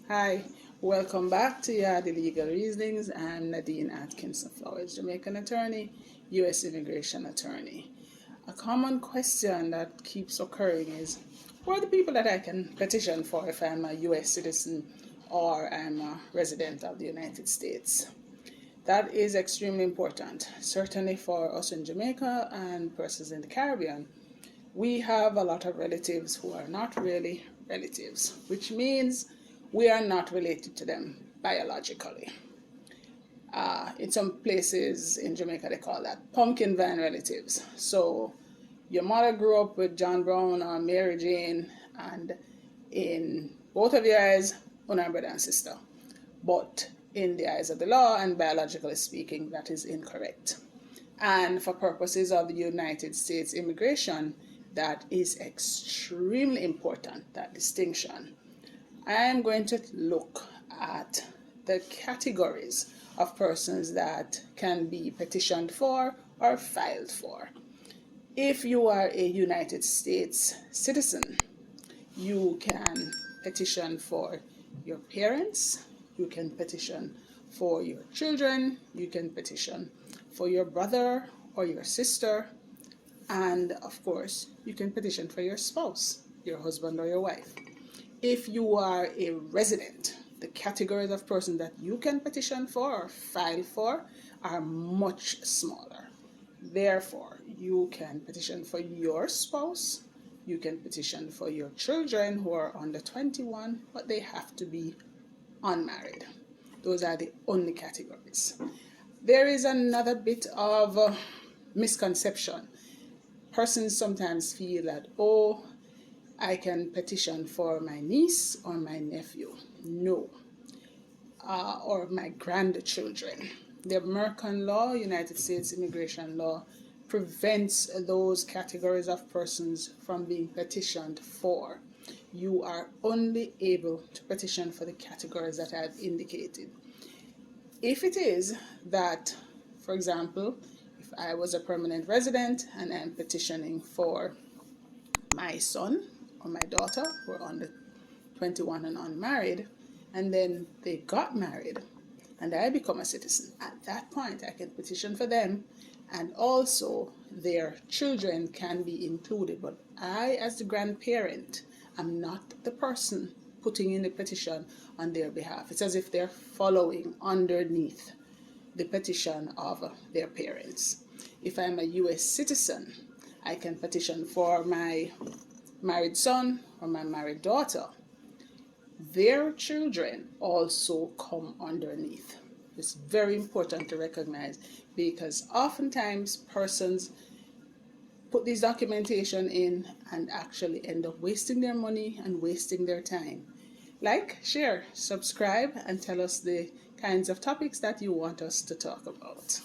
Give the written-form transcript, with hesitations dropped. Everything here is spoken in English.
Hi, welcome back to the Legal Reasonings. I'm Nadine Atkinson, Flowers, Jamaican attorney, U.S. immigration attorney. A common question that keeps occurring is, who are the people that I can petition for if I'm a U.S. citizen or I'm a resident of the United States? That is extremely important, certainly for us in Jamaica and persons in the Caribbean. We have a lot of relatives who are not really relatives, which means we are not related to them biologically. In some places in Jamaica, they call that pumpkin vine relatives. So your mother grew up with John Brown or Mary Jane, and in both of your eyes, one are brother and sister. But in the eyes of the law and biologically speaking, that is incorrect. And for purposes of the United States immigration, that is extremely important, that distinction. I am going to look at the categories of persons that can be petitioned for or filed for. If you are a United States citizen, you can petition for your parents, you can petition for your children, you can petition for your brother or your sister, and of course, you can petition for your spouse, your husband or your wife. If you are a resident, the categories of persons that you can petition for or file for are much smaller. Therefore, you can petition for your spouse, you can petition for your children who are under 21, but they have to be unmarried. Those are the only categories. There is another bit of misconception. Persons sometimes feel that, I can petition for my niece or my nephew. No. Or my grandchildren. The American law, United States immigration law, prevents those categories of persons from being petitioned for. You are only able to petition for the categories that I've indicated. If it is that, for example, if I was a permanent resident and I'm petitioning for my son or my daughter who are under 21 and unmarried, and then they got married and I become a citizen, at that point I can petition for them, and also their children can be included. But I, as the grandparent, am not the person putting in the petition on their behalf. It's as if they're following underneath the petition of their parents. If I'm a U.S. citizen, I can petition for my married son or my married daughter. Their children also come underneath. It's very important to recognize, because oftentimes persons put this documentation in and actually end up wasting their money and wasting their time. Like, share, subscribe, and tell us the kinds of topics that you want us to talk about.